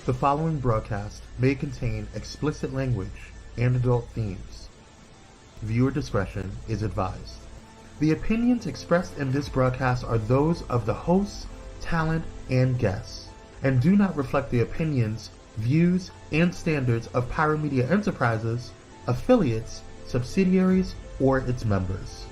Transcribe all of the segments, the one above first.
The following broadcast may contain explicit language and adult themes. Viewer discretion is advised. The opinions expressed in this broadcast are those of the hosts, talent, and guests, and do not reflect the opinions, views, and standards of Pyromedia Enterprises, affiliates, subsidiaries, or its members.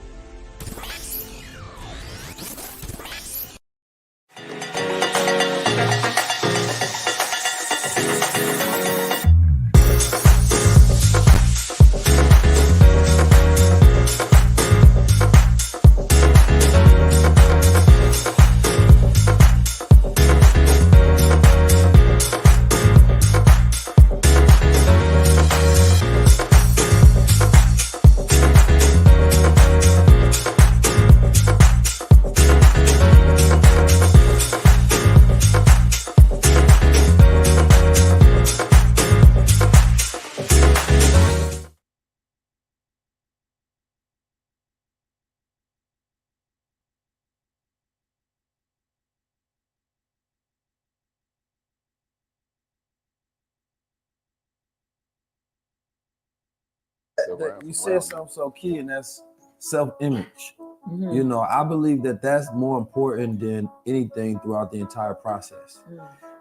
You said something so key, and that's self-image. You know, I believe that that's more important than anything throughout the entire process.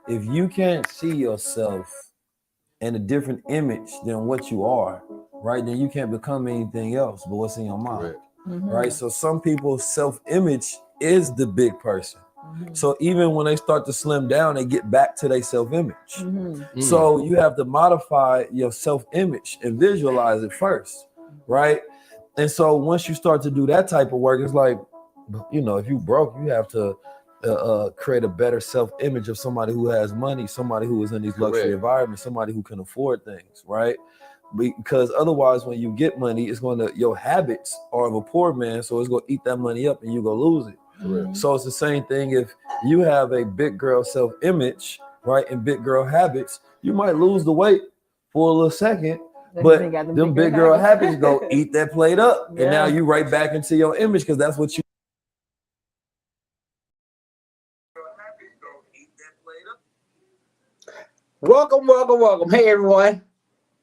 If you can't see yourself in a different image than what you are, right, then you can't become anything else but what's in your mind, right? So some people's self-image is the big person. So even when they start to slim down, they get back to their self-image. So you have to modify your self-image and visualize it first, right? And so once you start to do that type of work, it's like, you know, if you broke, you have to create a better self-image of somebody who has money, somebody who is in these luxury environments, somebody who can afford things, right? Because otherwise, when you get money, it's going to, your habits are of a poor man, so it's going to eat that money up and you're going to lose it. So it's the same thing if you have a big girl self-image, right, and big girl habits, you might lose the weight for a little second, but them big girl habits go eat that plate up, and now you right back into your image because that's what you. Welcome. Hey, everyone.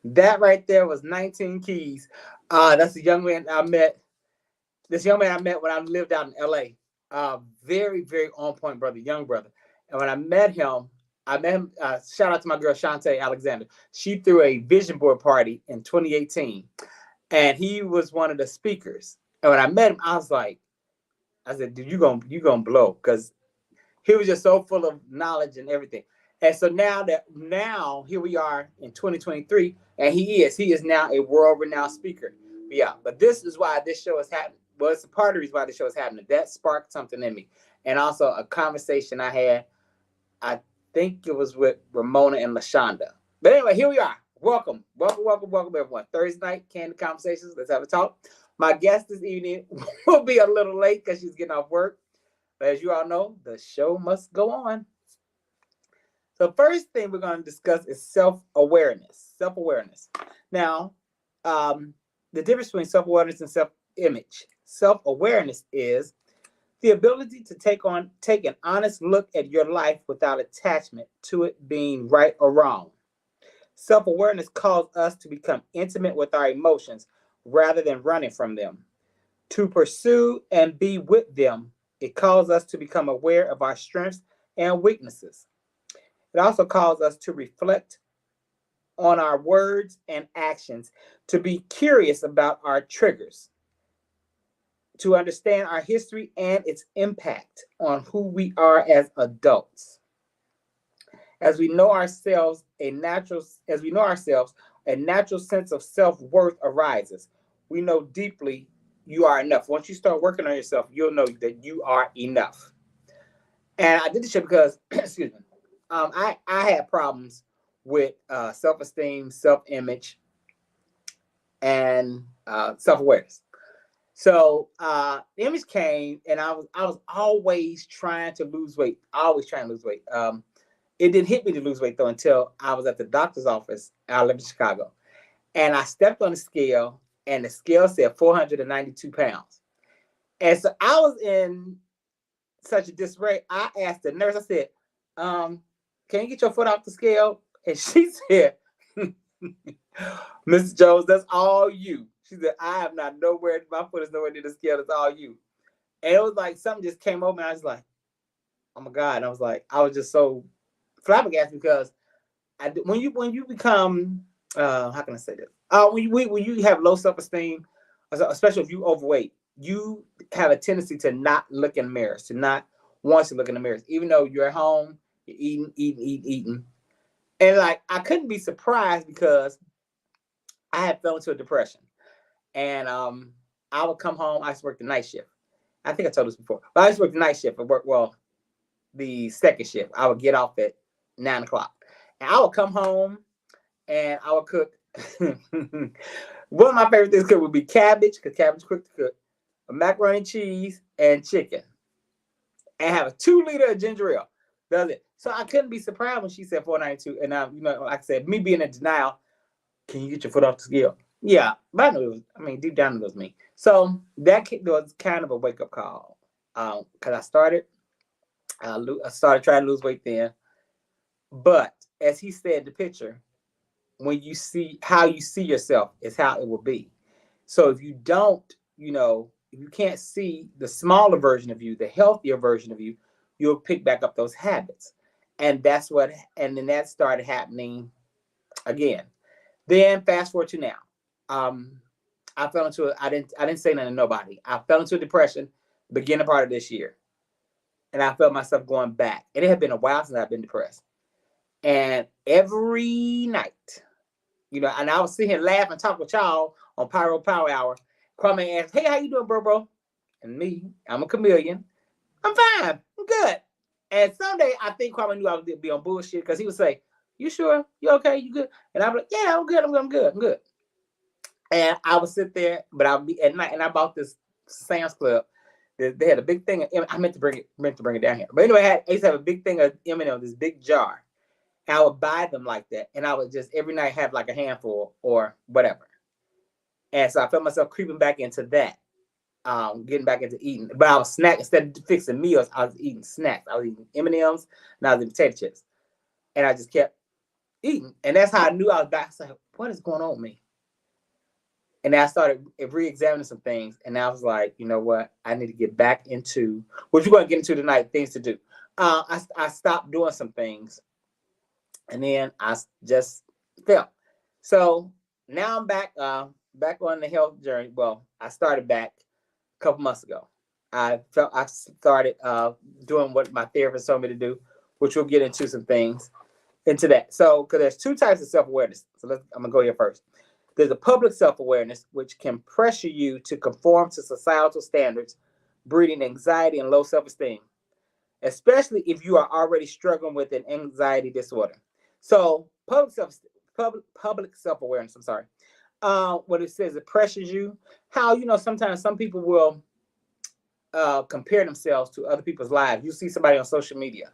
That right there was 19 Keys. That's the young man I met. This young man I met when I lived out in L.A. Very, very on point brother, young brother. And when I met him, shout out to my girl, Shantae Alexander. She threw a vision board party in 2018. And he was one of the speakers. And when I met him, I said, dude, you gonna blow. Because he was just so full of knowledge and everything. And so now here we are in 2023, and he is now a world-renowned speaker. But this is why this show is happening. Well, it's a part of the reason why this show is happening. That sparked something in me. And also a conversation I had, I think it was with Ramona and LaShonda. But anyway, here we are. Welcome, everyone. Thursday night, Kandid Conversations. Let's have a talk. My guest this evening will be a little late because she's getting off work. But as you all know, the show must go on. So first thing we're going to discuss is self-awareness. Now, the difference between self-awareness and self-image. Self-awareness is the ability to take an honest look at your life without attachment to it being right or wrong. Self-awareness calls us to become intimate with our emotions rather than running from them. To pursue and be with them, it calls us to become aware of our strengths and weaknesses. It also calls us to reflect on our words and actions, to be curious about our triggers, to understand our history and its impact on who we are as adults. As we know ourselves, a natural sense of self-worth arises. We know deeply you are enough. Once you start working on yourself, you'll know that you are enough. And I did this shit because, excuse me, I had problems with self-esteem, self-image, and self-awareness. So the image came, and I was always trying to lose weight. It didn't hit me to lose weight though until I was at the doctor's office. I live in Chicago, and I stepped on the scale, and the scale said 492 pounds. And so I was in such a disarray. I asked the nurse. I said, can you get your foot off the scale? And she said, Mr. Jones, that's all you. She said, I am not nowhere, my foot is nowhere near the scale, that's all you. And it was like something just came over me. I was like, oh my God. And I was just so flabbergasted because when you become, how can I say this? When you have low self-esteem, especially if you overweight, you have a tendency to not look in mirrors, to not want to look in the mirrors, even though you're at home, you're eating. And like, I couldn't be surprised because I had fell into a depression. And I would come home. I used to work the night shift. I think I told this before, but I used to work the night shift. The second shift. I would get off at 9 o'clock. And I would come home and I would cook. One of my favorite things to cook would be cabbage, because cabbage is quick to cook, a macaroni and cheese, and chicken. And have a 2-liter of ginger ale. That's it. So I couldn't be surprised when she said 492. And now, like I said, me being in denial, can you get your foot off the scale? Yeah, but I knew it was, deep down it was me. So that was kind of a wake-up call. Because I started trying to lose weight then. But as he said, the picture, when you see how you see yourself is how it will be. So if you don't, if you can't see the smaller version of you, the healthier version of you, you'll pick back up those habits. And then that started happening again. Then fast forward to now. I fell into I didn't say nothing to nobody. I fell into a depression beginning part of this year. And I felt myself going back. And it had been a while since I've been depressed. And every night, and I was sitting here laughing, talking with y'all on Pyro Power Hour. Kwame asked, hey, how you doing, bro? And me, I'm a chameleon. I'm fine. I'm good. And someday I think Kwame knew I would be on bullshit because he would say, you sure? You okay? You good? And I'm like, yeah, I'm good. I'm good. And I would sit there, but I would be at night, and I bought this Sam's Club. They had a big thing of I meant to bring it down here. But anyway, I used to have a big thing of M&M, this big jar. And I would buy them like that. And I would just every night have like a handful or whatever. And so I felt myself creeping back into that, getting back into eating. But I was snacking. Instead of fixing meals, I was eating snacks. I was eating M&Ms, and I was eating potato chips. And I just kept eating. And that's how I knew I was back. I was like, what is going on with me? And then I started re-examining some things. And I was like, you know what? I need to get back into, which we're going to get into tonight, things to do. I stopped doing some things. And then I just fell. So now I'm back on the health journey. Well, I started back a couple months ago. I started doing what my therapist told me to do, which we'll get into some things into that. So, because there's 2 types of self-awareness. So I'm going to go here first. There's a public self-awareness, which can pressure you to conform to societal standards, breeding anxiety and low self-esteem, especially if you are already struggling with an anxiety disorder. So public self-awareness, what it says, it pressures you. How, sometimes some people will compare themselves to other people's lives. You see somebody on social media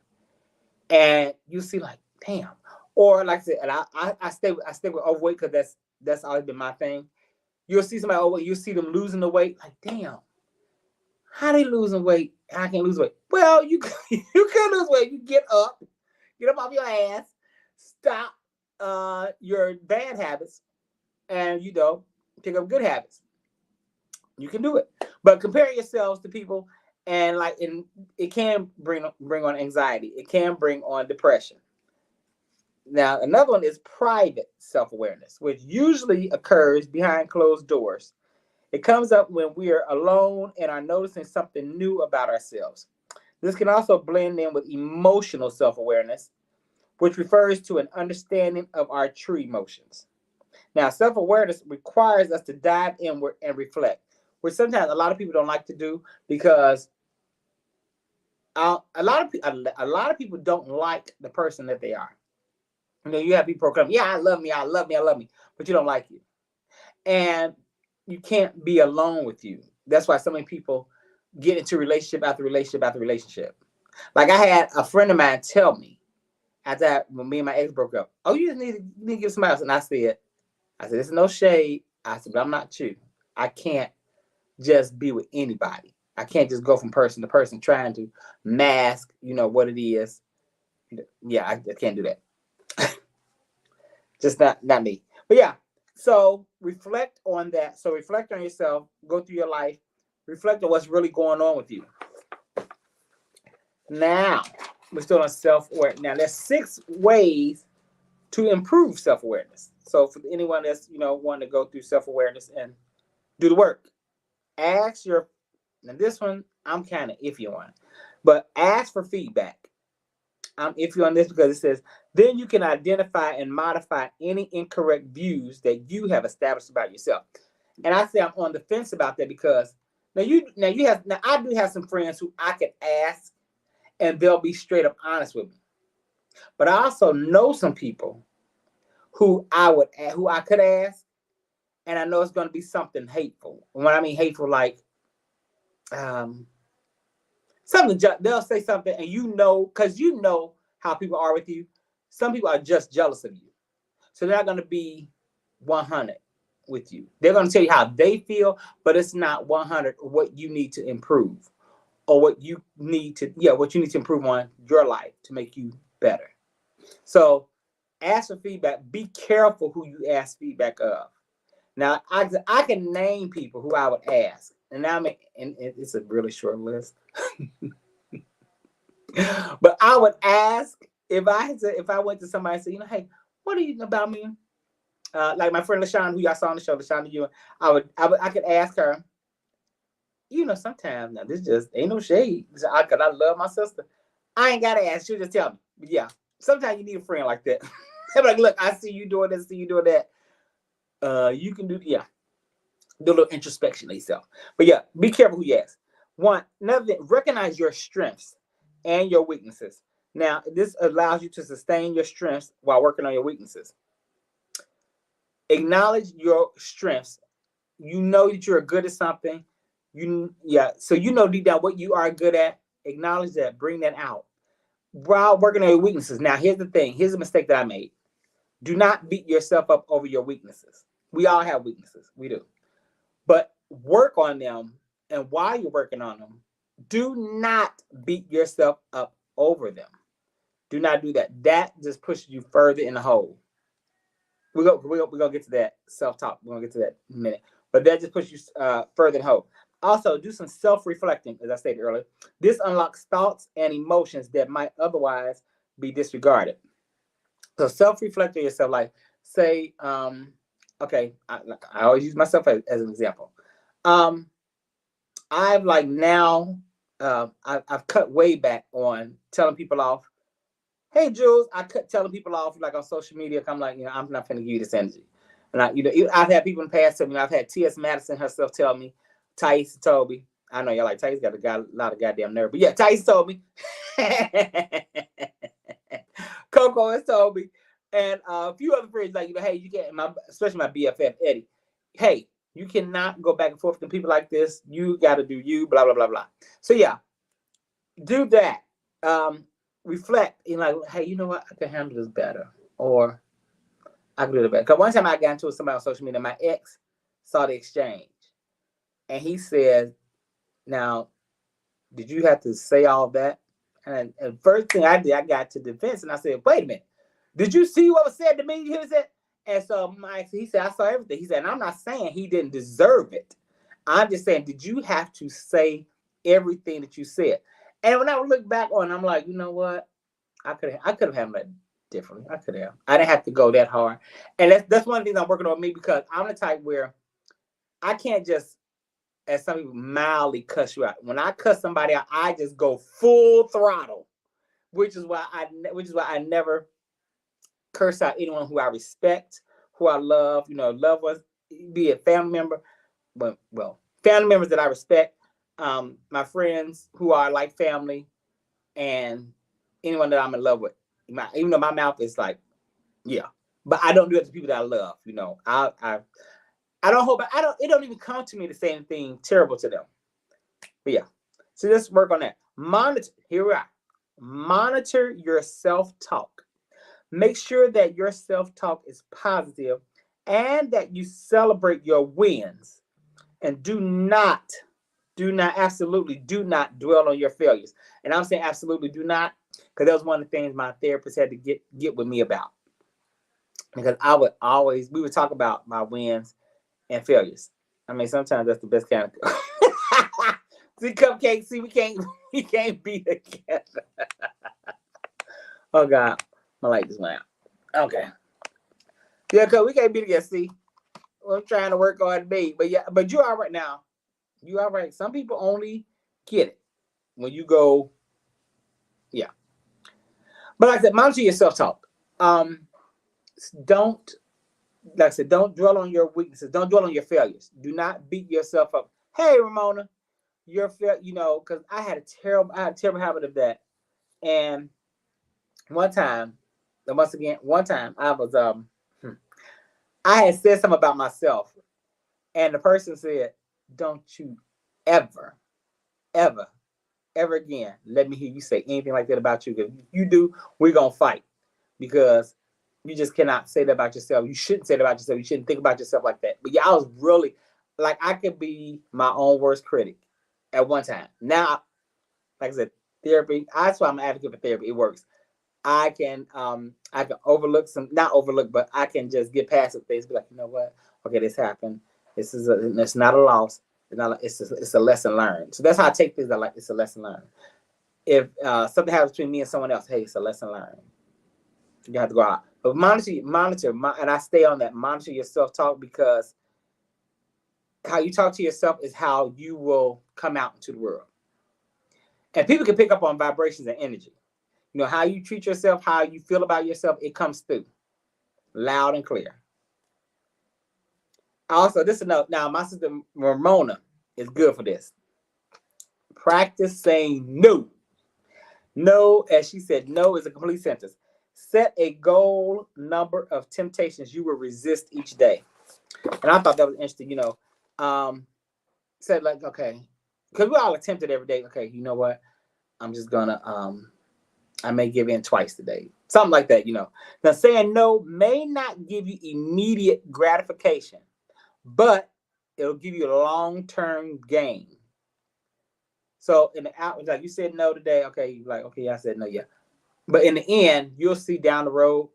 and you see like, damn. Or like I said, and I stay with overweight because that's always been my thing. You'll see somebody overweight, you'll see them losing the weight. Like, damn, how they losing weight? I can't lose weight. Well, you can lose weight. You get up off your ass, stop your bad habits, and pick up good habits. You can do it. But compare yourselves to people, and it can bring on anxiety. It can bring on depression. Now, another one is private self-awareness, which usually occurs behind closed doors. It comes up when we are alone and are noticing something new about ourselves. This can also blend in with emotional self-awareness, which refers to an understanding of our true emotions. Now, self-awareness requires us to dive inward and reflect, which sometimes a lot of people don't like to do because a lot of people don't like the person that they are. You have people proclaim, yeah, I love me, but you don't like you. And you can't be alone with you. That's why so many people get into relationship after relationship after relationship. Like I had a friend of mine tell me after when me and my ex broke up, oh, you just need to give somebody else. And I said, this is no shade. I said, but I'm not you. I can't just be with anybody. I can't just go from person to person trying to mask, what it is. Yeah, I can't do that. Just not me. But yeah, so reflect on that. So reflect on yourself, go through your life, reflect on what's really going on with you. Now, we're still on self-awareness. Now, there's 6 ways to improve self-awareness. So for anyone that's, wanting to go through self-awareness and do the work, now this one, I'm kind of iffy on, but ask for feedback. I'm iffy on this because it says, then you can identify and modify any incorrect views that you have established about yourself. And I say I'm on the fence about that because now I do have some friends who I could ask and they'll be straight up honest with me. But I also know some people who I could ask, and I know it's going to be something hateful. When I mean hateful, like something, they'll say something, and because you know how people are with you. Some people are just jealous of you, so they're not going to be 100 with you. They're going to tell you how they feel, but it's not 100 what you need to improve, or what you need to improve on your life to make you better. So ask for feedback. Be careful who you ask feedback of. Now, I can name people who I would ask, and it's a really short list. But I would ask if I went to somebody and said, hey, what do you know about me? Like my friend LaShawn, who y'all saw on the show, LaShawn, I could ask her. Sometimes now this just ain't no shade. Cause I love my sister. I ain't gotta ask. She'll just tell me. But yeah, sometimes you need a friend like that. I'm like, look, I see you doing this, see you doing that. You can do a little introspection of yourself. But yeah, be careful who you ask. Another thing, recognize your strengths and your weaknesses. Now, this allows you to sustain your strengths while working on your weaknesses. Acknowledge your strengths. You know that you're good at something. So you know deep down what you are good at. Acknowledge that. Bring that out while working on your weaknesses. Now, here's the thing. Here's a mistake that I made. Do not beat yourself up over your weaknesses. We all have weaknesses. We do. But work on them. And while you're working on them, do not beat yourself up over them. Do not do that. That just pushes you further in the hole. We're going to get to that self-talk. We're going to get to that in a minute. But that just pushes you further in the hole. Also, do some self-reflecting, as I stated earlier. This unlocks thoughts and emotions that might otherwise be disregarded. So self-reflect on yourself. Like, say, okay, I always use myself as an example. I've I've cut way back on telling people off. Hey, Jules, I cut telling people off like on social media. I'm like, I'm not going to give you this energy. And I've had people in the past tell me. I've had T.S. Madison herself tell me. Thais told me. I know y'all like Thais got a lot of goddamn nerve, but yeah, Thais told me. Coco has told me, and a few other friends like, hey, you can't. Especially my BFF Eddie. Hey, you cannot go back and forth with people like this. You got to do you. Blah blah blah blah. So yeah, do that. Reflect. Like, hey, you know what? I can handle this better, or I can do it better. Because one time I got into it with somebody on social media, my ex saw the exchange, and he said, "Now, did you have to say all that?" And first thing I did, I got to defense, and I said, "Wait a minute, did you see what was said to me?" He said, and so he said, "I saw everything." He said, and I'm not saying he didn't deserve it. I'm just saying, did you have to say everything that you said? And when I look back on it, I'm like, you know what? I could have handled it differently. I could have. I didn't have to go that hard. And that's one of the things I'm working on me, because I'm the type where I can't just, as some people, mildly cuss you out. When I cuss somebody out, I just go full throttle, which is why I never curse out anyone who I respect, who I love, loved ones, be it family member, but family members that I respect, my friends who are like family, and anyone that I'm in love with. Even though my mouth is like, yeah, but I don't do it to people that I love. I don't hope it don't even come to me to say anything terrible to them. But yeah, so let's work on that. Here we are. Monitor your self-talk. Make sure that your self-talk is positive and that you celebrate your wins, and absolutely do not dwell on your failures. And I'm saying absolutely do not Because that was one of the things my therapist had to get with me about. Because we would talk about my wins and failures. I mean, sometimes that's the best kind of. See, cupcakes. See, we can't be together. Oh God, my light just went out. Okay. Yeah, cause we can't be together. See, I'm trying to work on me, but yeah, but you all right now. You all right. Some people only get it when you go. Yeah. But like I said, monitor your self-talk. Don't, like I said, don't dwell on your weaknesses. Don't dwell on your failures. Do not beat yourself up. Hey, Ramona, you're because I had a terrible habit of that. And one time I was I had said something about myself, and the person said, "Don't you ever, ever, ever again let me hear you say anything like that about you. Because if you do, we're gonna fight. Because you just cannot say that about yourself. You shouldn't say that about yourself. You shouldn't think about yourself like that." But yeah, I was really I could be my own worst critic at one time. Now, like I said, therapy. That's why I'm an advocate for therapy. It works. I can not overlook, but I can just get past the things. Be like, you know what? Okay, this happened. It's not a loss. It's a lesson learned. So that's how I take things. It's a lesson learned. If something happens between me and someone else, hey, it's a lesson learned. You have to go out. But monitor, and I stay on that. Monitor your self-talk, because how you talk to yourself is how you will come out into the world. And people can pick up on vibrations and energy. You know, how you treat yourself, how you feel about yourself, it comes through loud and clear. Also, this is now my sister Ramona is good for this. Practice saying no. No, as she said, no is a complete sentence. Set a goal number of temptations you will resist each day. And I thought that was interesting, said okay, because we're all tempted every day. Okay, you know what? I'm just gonna, I may give in twice today. Something like that, Now, saying no may not give you immediate gratification, but it'll give you a long-term gain. So in the out, like you said no today, okay, okay, I said no, yeah. But in the end, you'll see down the road,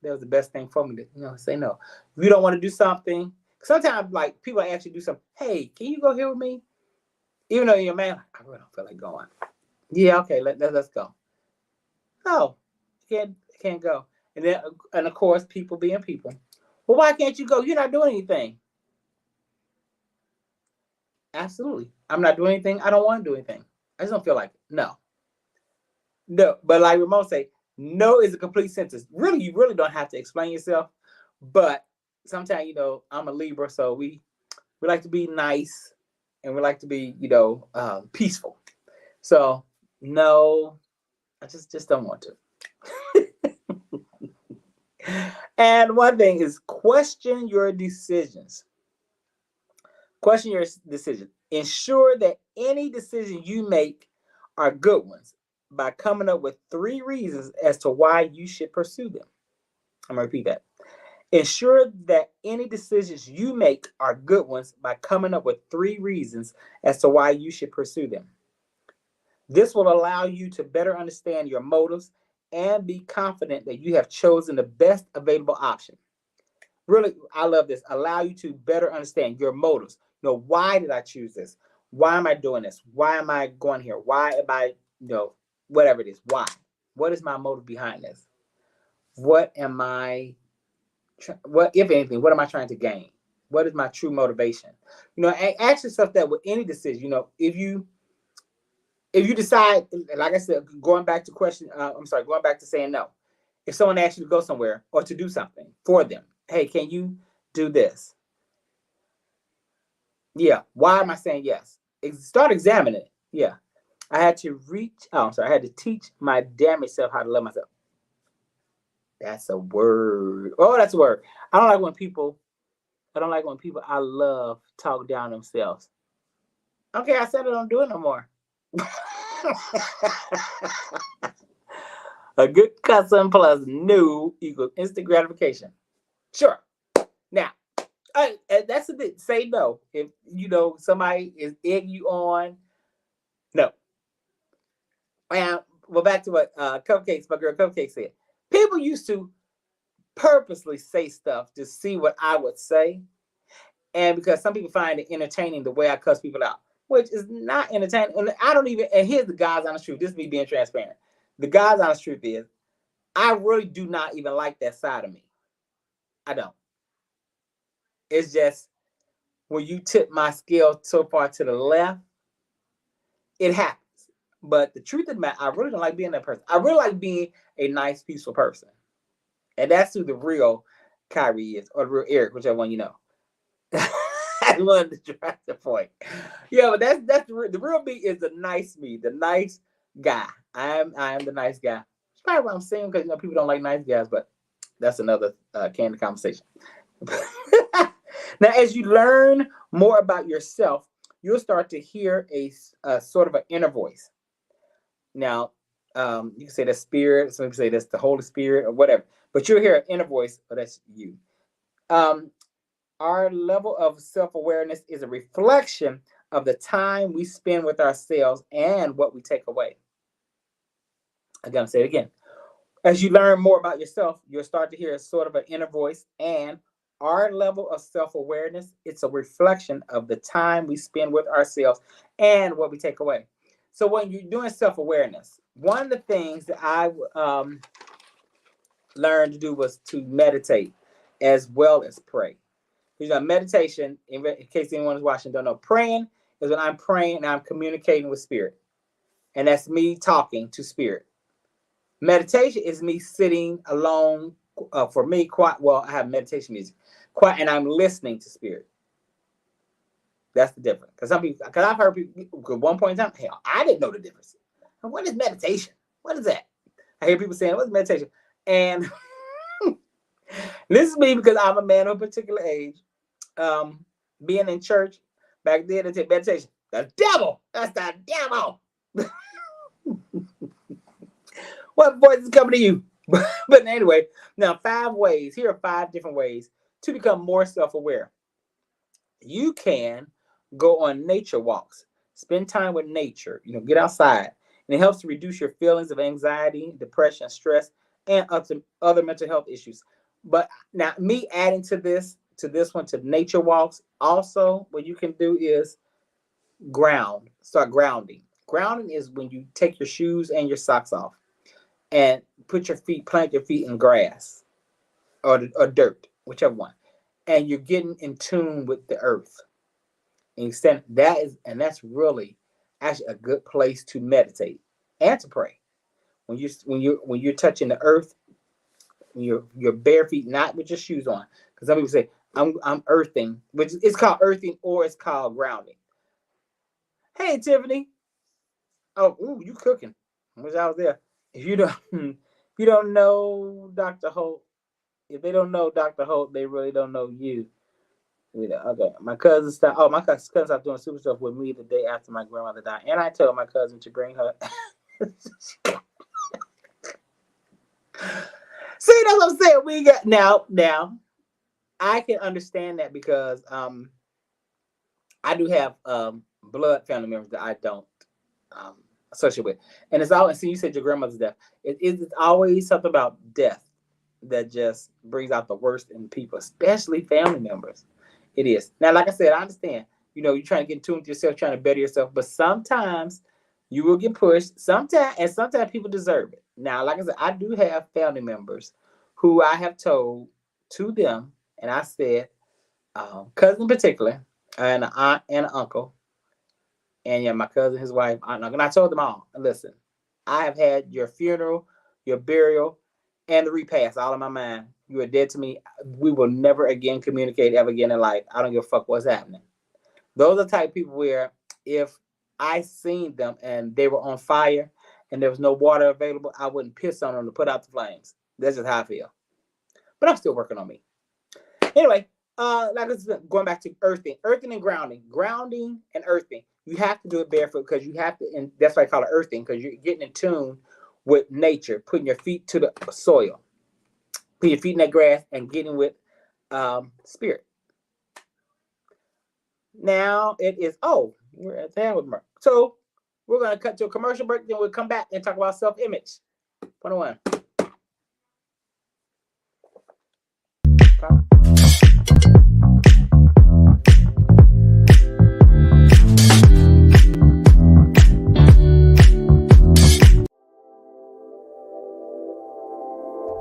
that was the best thing for me to, say no. If you don't want to do something, sometimes people actually do something. Hey, can you go here with me? Even though you're a man, I really don't feel like going. Yeah, okay, let's go. No, can't go. And of course, people being people. Well, why can't you go? You're not doing anything. Absolutely. I'm not doing anything. I don't want to do anything. I just don't feel like it. No. But like Ramon say, no is a complete sentence. Really, you really don't have to explain yourself. But sometimes, I'm a Libra, so we like to be nice and we like to be, peaceful. So no, I just don't want to. And one thing is question your decisions. Question your decisions. Ensure that any decision you make are good ones by coming up with 3 reasons as to why you should pursue them. I'm going to repeat that. Ensure that any decisions you make are good ones by coming up with 3 reasons as to why you should pursue them. This will allow you to better understand your motives and be confident that you have chosen the best available option. Really, I love this. Allow you to better understand your motives. Why did I choose this? Why am I doing this? Why am I going here? Why am I, whatever it is? Why? What is my motive behind this? What am I, if anything, what am I trying to gain? What is my true motivation? Ask yourself that with any decision. If you decide, like I said, going back to saying no. If someone asks you to go somewhere or to do something for them, hey, can you do this? Yeah. Why am I saying yes? Start examining it. Yeah. I had to teach my damaged self how to love myself. That's a word. Oh, that's a word. I don't like when people I love talk down themselves. Okay, I said I don't do it no more. A good cussing plus no equals instant gratification. Sure. Now, that's a bit. Say no. If somebody is egging you on, no. And well, back to what Cupcakes, my girl Cupcake said. People used to purposely say stuff to see what I would say. And because some people find it entertaining the way I cuss people out, which is not entertaining. And I don't even, and here's the God's honest truth. This is me being transparent. The God's honest truth is, I really do not even like that side of me. I don't. It's just when you tip my scale so far to the left, it happens. But the truth of the matter, I really don't like being that person. I really like being a nice, peaceful person. And that's who the real Kire is, or the real Eric, whichever one you know. I wanted to drive the point. Yeah, but that's the real me is the nice me, the nice guy. I am the nice guy. That's probably what I'm saying, because people don't like nice guys, but that's another candid conversation. Now, as you learn more about yourself, you'll start to hear a sort of an inner voice. Now, you can say that's spirit, some people say that's the Holy Spirit or whatever, but you'll hear an inner voice, but that's you. Our level of self-awareness is a reflection of the time we spend with ourselves and what we take away. I'm going to say it again. As you learn more about yourself, you'll start to hear a sort of an inner voice, and our level of self-awareness, it's a reflection of the time we spend with ourselves and what we take away. So when you're doing self-awareness, one of the things that I learned to do was to meditate as well as pray. Meditation, in case anyone is watching, don't know, praying is when I'm praying and I'm communicating with spirit. And that's me talking to spirit. Meditation is me sitting alone, for me, quiet. Well, I have meditation music, quiet, and I'm listening to spirit. That's the difference. Because some people, because I've heard people at one point in time, hell, I didn't know the difference. What is meditation? What is that? I hear people saying, what's meditation? And this is me because I'm a man of a particular age. Being in church back then, they take meditation. The devil. That's the devil. What voice is coming to you? But anyway, now 5 ways. Here are 5 different ways to become more self-aware. You can go on nature walks. Spend time with nature. Get outside. And it helps to reduce your feelings of anxiety, depression, stress, and other mental health issues. But now me adding to this one, to nature walks, also what you can do is start grounding. Grounding is when you take your shoes and your socks off and plant your feet in grass or dirt, whichever one. And you're getting in tune with the earth. And that's really actually a good place to meditate and to pray. When you're touching the earth, your bare feet, not with your shoes on. Because some people say, I'm earthing, which it's called earthing or it's called grounding. Hey, Tiffany. Oh, ooh, you cooking. I wish I was there. If you don't know Dr. Holt, if they don't know Dr. Holt, they really don't know you. Okay, my cousin stopped doing super stuff with me the day after my grandmother died, and I told my cousin to bring her. See, that's what I'm saying. We got now. I can understand that because I do have blood family members that I don't associate with, and it's always. See, you said your grandmother's death. It's always something about death that just brings out the worst in people, especially family members. It is. Now, like I said, I understand. You're trying to get in tune with yourself, trying to better yourself, but sometimes you will get pushed. Sometimes people deserve it. Now, like I said, I do have family members who I have told to them, and I said, cousin in particular, and an aunt and an uncle, and yeah, my cousin, his wife, aunt and uncle. And I told them all, listen, I have had your funeral, your burial, and the repast all in my mind. You are dead to me. We will never again communicate ever again in life. I don't give a fuck what's happening. Those are the type of people where if I seen them and they were on fire and there was no water available, I wouldn't piss on them to put out the flames. That's just how I feel. But I'm still working on me. Anyway, like this is going back to earthing and grounding. Grounding and earthing. You have to do it barefoot because you have to, and that's why I call it earthing, because you're getting in tune with nature, putting your feet to the soil, putting your feet in that grass and getting with spirit. Now it is, we're at the end with Mark. So We're going to cut to a commercial break, then we'll come back and talk about self-image. 21.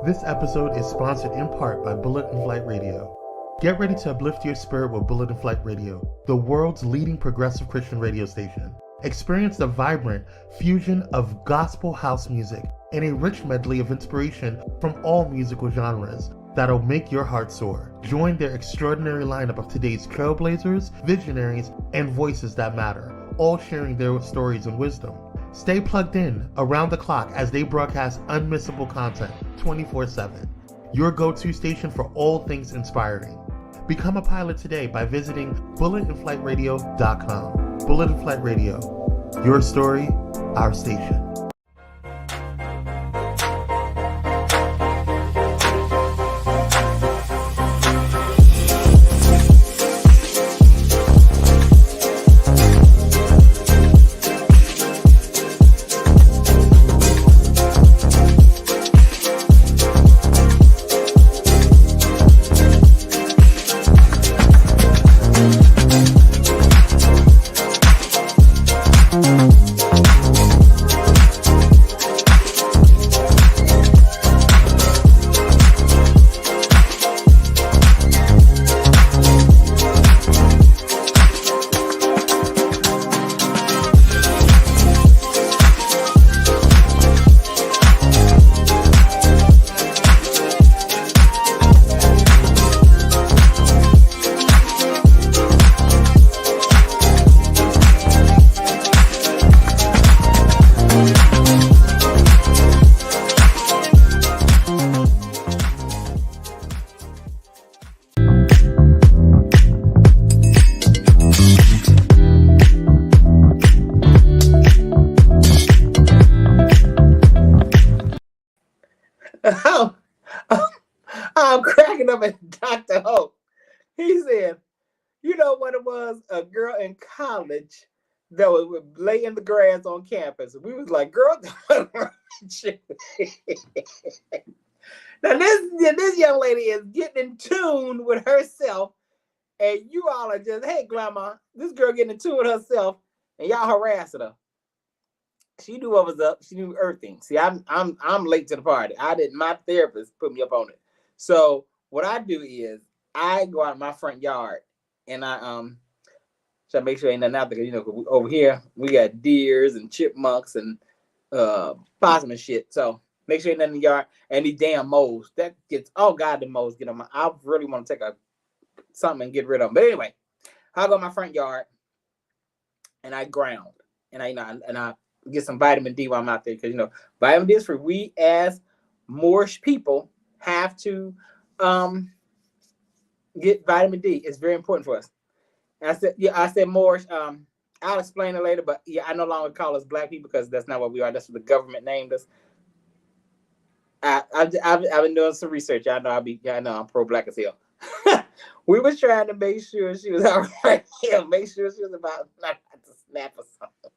This episode is sponsored in part by Bullet and Flight Radio. Get ready to uplift your spirit with Bullet and Flight Radio, the world's leading progressive Christian radio station. Experience the vibrant fusion of gospel house music and a rich medley of inspiration from all musical genres that'll make your heart soar. Join their extraordinary lineup of today's trailblazers, visionaries, and voices that matter, all sharing their stories and wisdom. Stay plugged in around the clock as they broadcast unmissable content 24/7. Your go-to station for all things inspiring. Become a pilot today by visiting bulletandflightradio.com. Bullet and Flight Radio. Your story, our station. I'm cracking up at Dr. Hope. He said, you know what it was? A girl in college that would lay in the grass on campus. We was like, girl, now this young lady is getting in tune with herself, and you all are just, hey, grandma, this girl getting in tune with herself, and y'all harassing her. She knew what was up. She knew earthing. See, I'm late to the party. My therapist put me up on it. So what I do is I go out in my front yard and I try to make sure ain't nothing out there. You know, over here we got deers and chipmunks and possum and shit. So make sure ain't nothing in the yard. And these damn moles that gets the moles get on my. I really want to take something and get rid of them. But anyway, I go in my front yard and I ground and I get some vitamin D while I'm out there, because vitamin D is for we as Moorish people have to get vitamin D. It's very important for us. And I said Moorish. I'll explain it later, but I no longer call us black people because that's not what we are. That's what the government named us. I've been doing some research. I know I'm pro-black as hell. We was trying to make sure she was all right. Make sure she was about not to snap or something.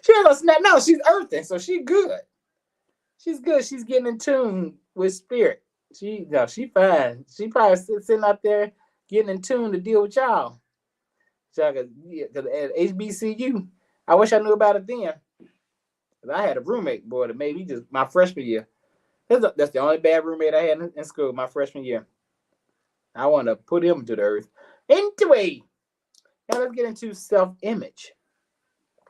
She ain't gonna snap. No, she's earthing, so she's good. She's good. She's getting in tune with spirit. She fine. She probably sitting out there getting in tune to deal with y'all. Because at HBCU, I wish I knew about it then. I had a roommate, boy, that made me just my freshman year. That's the only bad roommate I had in school, my freshman year. I want to put him to the earth. Anyway, now let's get into self-image.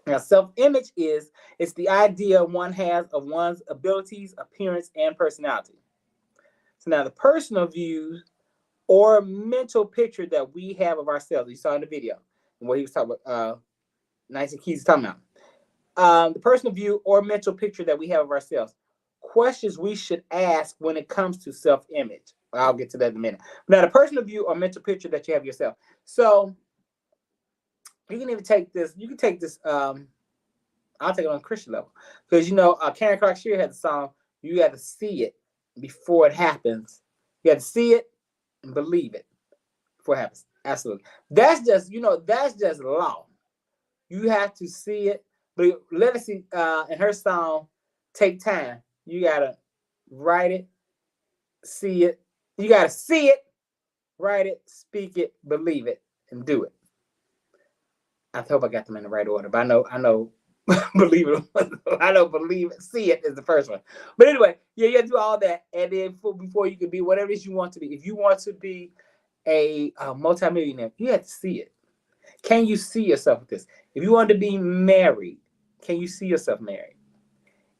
Now, self-image it's the idea one has of one's abilities, appearance, and personality. So now the personal views or mental picture that we have of ourselves, you saw in the video, and what he was talking about, Nancy Keys talking about. The personal view or mental picture that we have of ourselves. Questions we should ask when it comes to self-image. I'll get to that in a minute. Now, the personal view or mental picture that you have of yourself. So you can even take this. You can take this. I'll take it on a Christian level, because Karen Clark Shear had the song. You got to see it before it happens. You got to see it and believe it before it happens. Absolutely. That's just law. You have to see it But Legacy, in her song, Take Time, you gotta write it, see it. You gotta see it, write it, speak it, believe it, and do it. I hope I got them in the right order, but I know, believe it. I know, believe it, see it is the first one. But anyway, yeah, you have to do all that, and then before you can be whatever it is you want to be. If you want to be a multimillionaire, you have to see it. Can you see yourself with this? If you want to be married, can you see yourself married?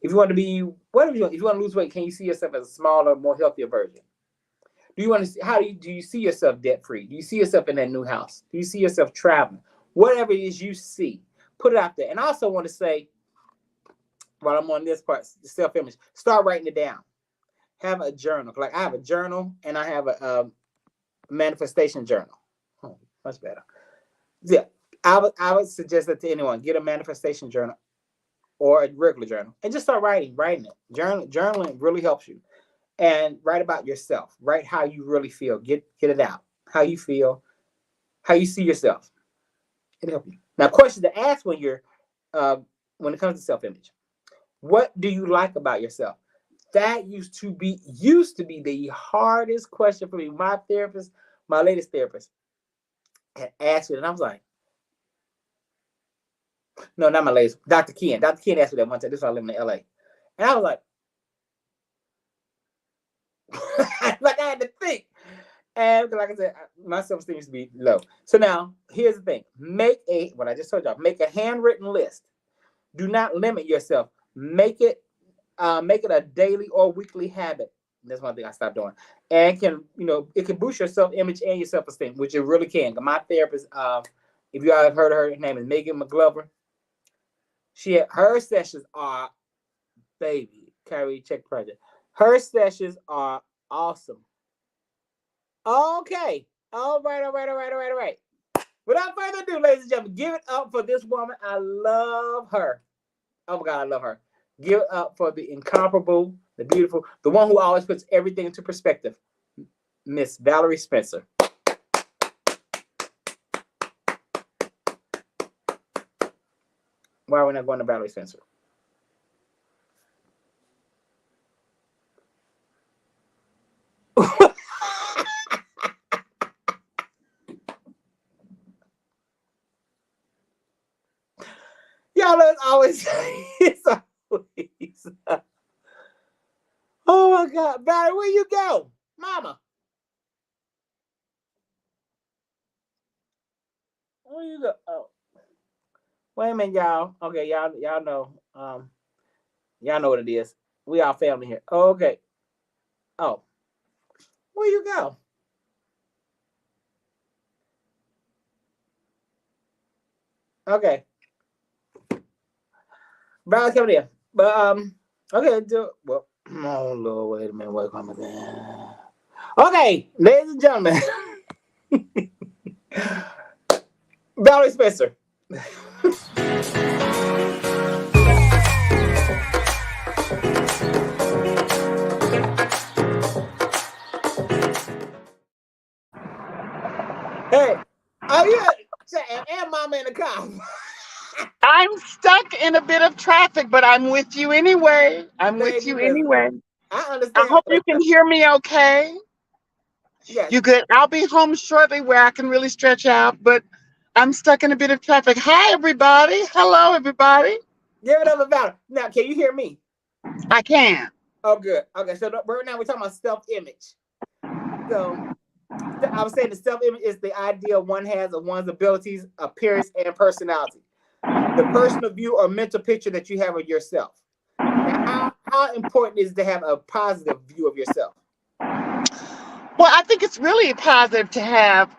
If you want to be whatever you want, if you want to lose weight, can you see yourself as a smaller, more healthier version? Do you want to see do you see yourself debt free? Do you see yourself in that new house? Do you see yourself traveling? Whatever it is you see, put it out there. And I also want to say, while I'm on this part, the self-image, start writing it down. Have a journal. Like I have a journal and I have a manifestation journal. Oh, much better. Yeah, I would suggest that to anyone. Get a manifestation journal or a regular journal and just start writing it. Journaling really helps you. And write about yourself. Write how you really feel. Get it out. How you feel, how you see yourself. It'll help you. Now, question to ask when it comes to self-image. What do you like about yourself? That used to be the hardest question for me. My therapist, my latest therapist, had asked me, and I was like, no, not my latest. Dr. Ken. Dr. Ken asked me that one time. This is why I live in LA. And I was like, like I had to think. And like I said, my self-esteem used to be low. So now, here's the thing. What I just told y'all, make a handwritten list. Do not limit yourself. Make it a daily or weekly habit. That's one thing I stopped doing. And it can boost your self-image and your self-esteem, which it really can. My therapist, if you all have heard of her name is Megan McGlover. Her sessions are, baby, Kire, check project. Her sessions are awesome. Okay. All right. Without further ado, ladies and gentlemen, give it up for this woman. I love her. Oh my God, I love her. Give it up for the incomparable, the beautiful, the one who always puts everything into perspective, Miss Valerie Spencer. Why are we not going to Valerie Spencer? Y'all, it's always. Oh my God, Barry, where you go, Mama? Where you go? Oh, wait a minute, y'all. Okay, y'all know. Y'all know what it is. We all family here. Oh, okay. Oh, where you go? Okay. Barry coming in, but okay. Well, oh Lord, wait a minute. Wait, come again. Okay, ladies and gentlemen, Valerie Spencer. Hey, and Mama in the car. I'm stuck in a bit of traffic, but I'm with you anyway. I understand. I hope you can hear me okay. Yes. You good? I'll be home shortly where I can really stretch out, but I'm stuck in a bit of traffic. Hi, everybody. Hello, everybody. Give it up about. Now, can you hear me? I can. Oh, good. Okay, so right now we're talking about self-image. So I was saying the self-image is the idea one has of one's abilities, appearance, and personality. The personal view or mental picture that you have of yourself. Now, how important is it to have a positive view of yourself? Well, I think it's really positive to have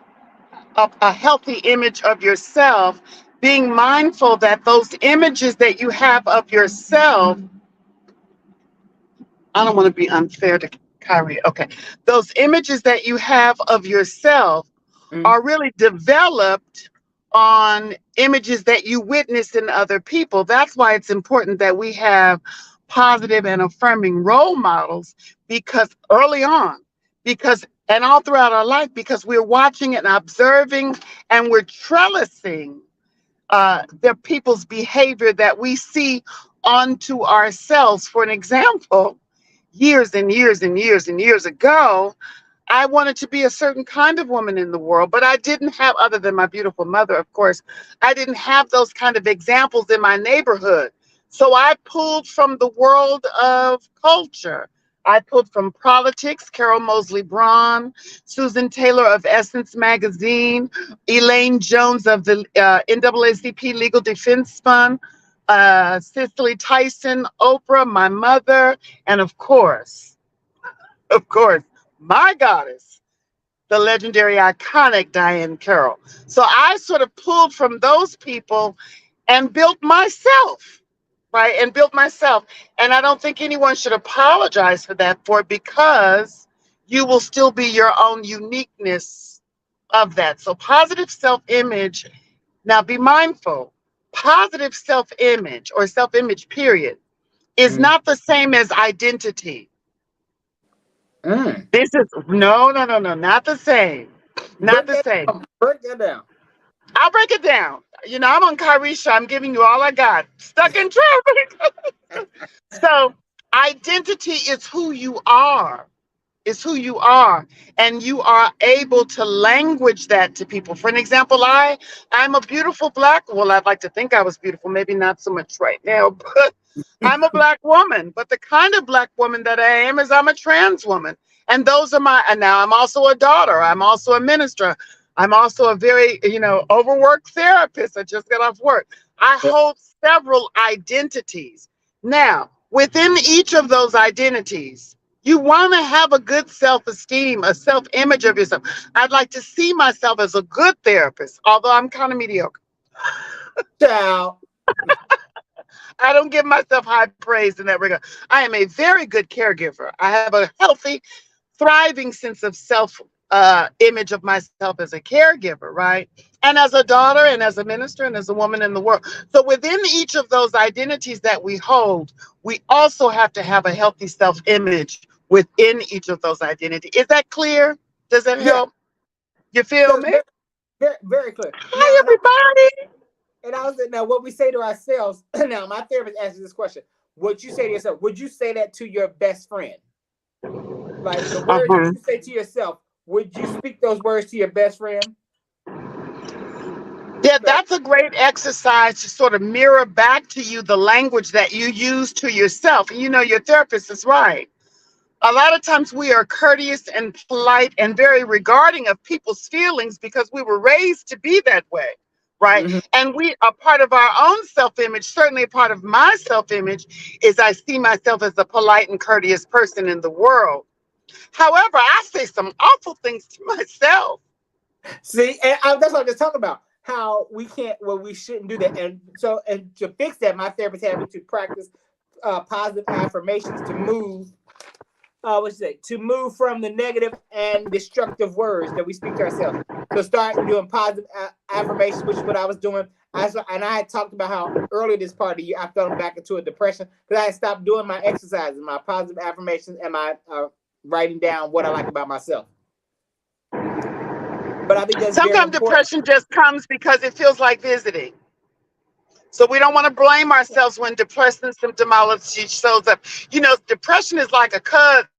a healthy image of yourself, being mindful that those images that you have of yourself, I don't want to be unfair to Kire. Okay. Those images that you have of yourself are really developed on images that you witness in other people. That's why it's important that we have positive and affirming role models, because early on, and all throughout our life, because we're watching and observing and we're trellising their people's behavior that we see onto ourselves. For an example, years and years and years and years ago, I wanted to be a certain kind of woman in the world, but I didn't have, other than my beautiful mother, of course, I didn't have those kind of examples in my neighborhood. So I pulled from the world of culture. I pulled from politics, Carol Moseley Braun, Susan Taylor of Essence Magazine, Elaine Jones of the NAACP Legal Defense Fund, Cicely Tyson, Oprah, my mother, and of course, my goddess, the legendary, iconic Diane Carroll. So I sort of pulled from those people and built myself, right? And built myself. And I don't think anyone should apologize for that, because you will still be your own uniqueness of that. So positive self-image, now be mindful, positive self-image or self-image period is not the same as identity. This is no, not the same. Not the same. Break that down. I'll break it down. You know, I'm on Kairisha. I'm giving you all I got. Stuck in traffic. So identity is who you are. It's who you are. And you are able to language that to people. For an example, I'm a beautiful well, I'd like to think I was beautiful. Maybe not so much right now, but I'm a Black woman. But the kind of Black woman that I am is I'm a trans woman. And those are and now I'm also a daughter. I'm also a minister. I'm also a very, overworked therapist. I just got off work. I hold several identities. Now, within each of those identities, you want to have a good self-esteem, a self-image of yourself. I'd like to see myself as a good therapist, although I'm kind of mediocre. Ciao. I don't give myself high praise in that regard. I am a very good caregiver. I have a healthy, thriving sense of image of myself as a caregiver, right? And as a daughter, and as a minister, and as a woman in the world. So within each of those identities that we hold, we also have to have a healthy self-image within each of those identities. Is that clear? Does that help? You feel me? Very, very clear. Hi, everybody. And I was now what we say to ourselves. Now, my therapist asked this question: would you say to yourself? Would you say that to your best friend? Like the words that you say to yourself, would you speak those words to your best friend? Yeah, that's a great exercise to sort of mirror back to you the language that you use to yourself. And your therapist is right. A lot of times we are courteous and polite and very regarding of people's feelings because we were raised to be that way, right? And we are part of our own self-image. Certainly a part of my self-image is I see myself as a polite and courteous person in the world. However, I say some awful things to myself. See, and that's what I'm just talking about. How we shouldn't do that. And so, and to fix that, my therapist had me to practice positive affirmations to move. To move from the negative and destructive words that we speak to ourselves. So start doing positive affirmations, which is what I was doing. And I had talked about how earlier this part of the year I fell back into a depression because I had stopped doing my exercises, my positive affirmations, and my writing down what I like about myself. But I think that's sometimes depression just comes because it feels like visiting. So we don't want to blame ourselves when depression symptomology shows up. Depression is like a cousin.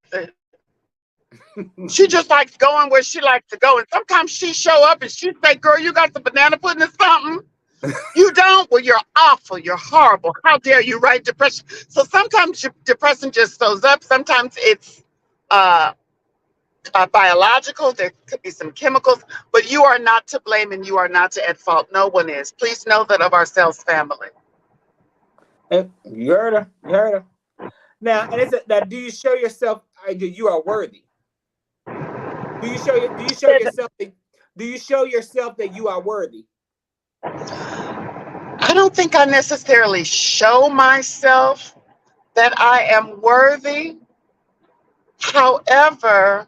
She just likes going where she likes to go. And sometimes she show up and she say, girl, you got the banana pudding or something? You don't? Well, you're awful. You're horrible. How dare you write depression? So sometimes depression just shows up. Sometimes it's biological. There could be some chemicals, but you are not to blame and you are not to at fault. No one is. Please know that of ourselves, family. You heard her. Now, and now, do you show yourself you are worthy? Do you show yourself that you are worthy? I don't think I necessarily show myself that I am worthy. However,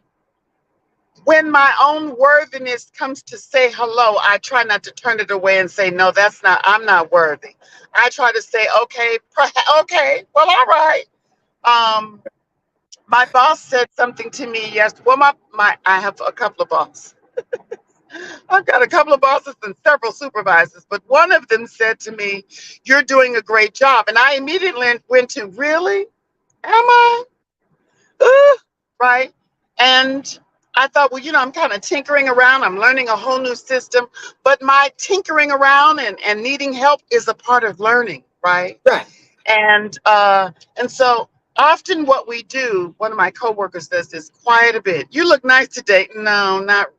when my own worthiness comes to say hello, I try not to turn it away and say, no, I'm not worthy. I try to say, okay, well, all right. My boss said something to me yesterday. Well, I have a couple of bosses. I've got a couple of bosses and several supervisors, but one of them said to me, "You're doing a great job." And I immediately went to, "Really? Am I?" Right? And I thought, well, I'm kind of tinkering around. I'm learning a whole new system, but my tinkering around and needing help is a part of learning, right? Right. And so often what we do, one of my coworkers does this, quiet a bit. "You look nice today." "No, not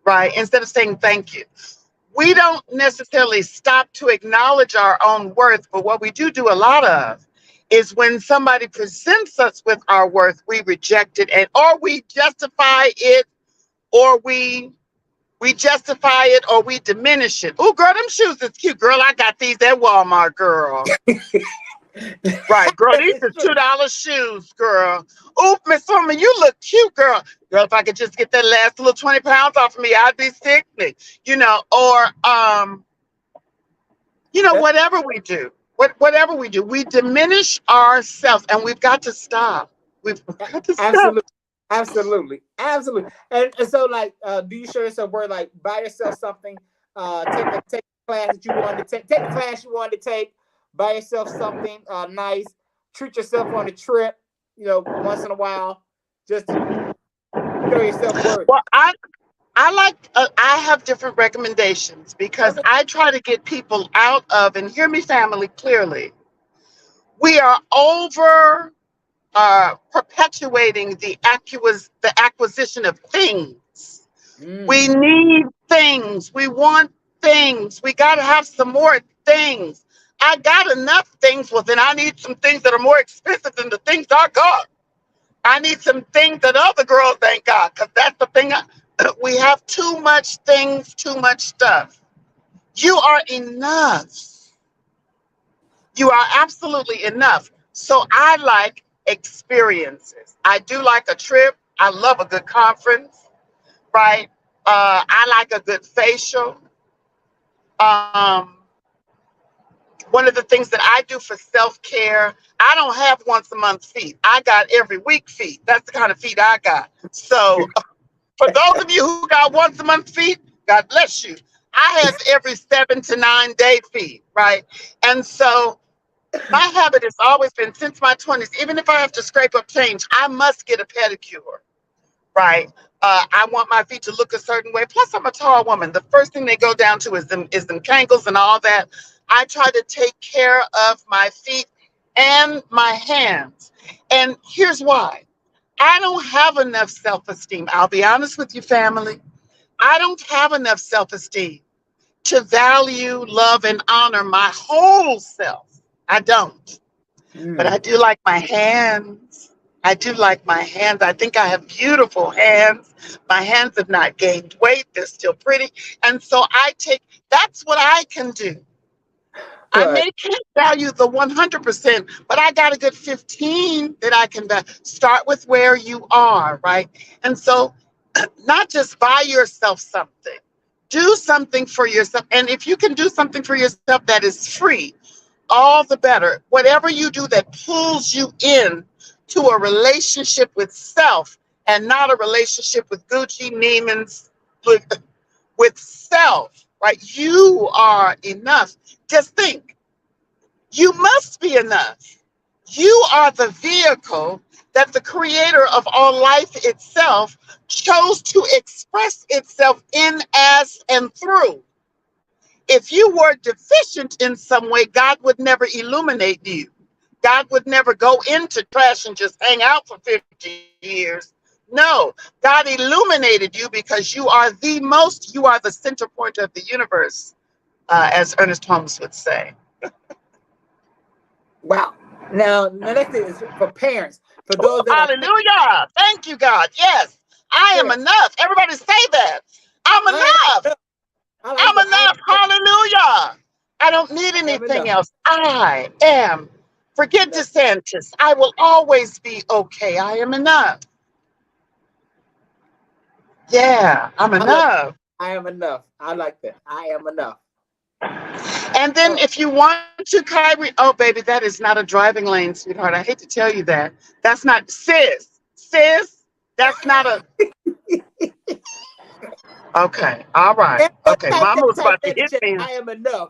right." Instead of saying thank you. We don't necessarily stop to acknowledge our own worth, but what we do a lot of is when somebody presents us with our worth, we reject it, or we justify it, or we justify it, or we diminish it. "Oh, girl, them shoes is cute. Girl, I got these at Walmart, girl." Right, girl, these are $2 shoes, girl. "Oh, Miss Woman, you look cute, girl. Girl, if I could just get that last little 20 pounds off of me, I'd be sickening." Or whatever we do, we diminish ourselves, and we've got to stop. We've got to stop. Absolutely. And so, like, do you show yourself where, like, buy yourself something, take a class that you wanted to take the class you wanted to take, buy yourself something nice, treat yourself on a trip, once in a while, just to show yourself worth? Well, I have different recommendations because I try to get people out of, and hear me, family, clearly. We are over perpetuating the acquisition of things. We need things. We want things. We got to have some more things. I got enough things. Well, then I need some things that are more expensive than the things I got. I need some things that other girls ain't got, because that's the thing. We have too much things, too much stuff. You are enough. You are absolutely enough. So I like experiences. I do like a trip. I love a good conference, right? I like a good facial. One of the things that I do for self-care, I don't have once a month feet. I got every week feet. That's the kind of feet I got. So for those of you who got once a month feet, God bless you. I have every 7 to 9 day feet, right? And so my habit has always been, since my 20s, even if I have to scrape up change, I must get a pedicure, right? I want my feet to look a certain way. Plus, I'm a tall woman. The first thing they go down to is them cankles and all that. I try to take care of my feet and my hands. And here's why. I don't have enough self-esteem. I'll be honest with you, family. I don't have enough self-esteem to value, love, and honor my whole self. I don't. But I do like my hands. I think I have beautiful hands. My hands have not gained weight. They're still pretty. And so that's what I can do. I can't value the 100%, but I got a good 15 that I can start with where you are, right? And so not just buy yourself something, do something for yourself. And if you can do something for yourself that is free, all the better. Whatever you do that pulls you in to a relationship with self and not a relationship with Gucci, Neiman's, with self, right? You are enough. Just think, you must be enough. You are the vehicle that the creator of all life itself chose to express itself in, as, and through. If you were deficient in some way, God would never illuminate you. God would never go into trash and just hang out for 50 years. No, God illuminated you because you are the center point of the universe, as Ernest Holmes would say. Wow. Now, the next thing is for parents. For those that hallelujah. Thank you, God. Yes, I am enough. Everybody say that. I'm enough. I'm enough. Hallelujah. I don't need anything else. I am. Forget DeSantis. I will always be okay. I am enough. Yeah, I'm enough. I am enough. I like that. I am enough. And then if you want to, Kyrie, oh, baby, that is not a driving lane, sweetheart. I hate to tell you that. That's not, sis, that's not a, Okay. All right. Everybody Okay. type Mama that, was type about to that in the hit chat. me. I am enough.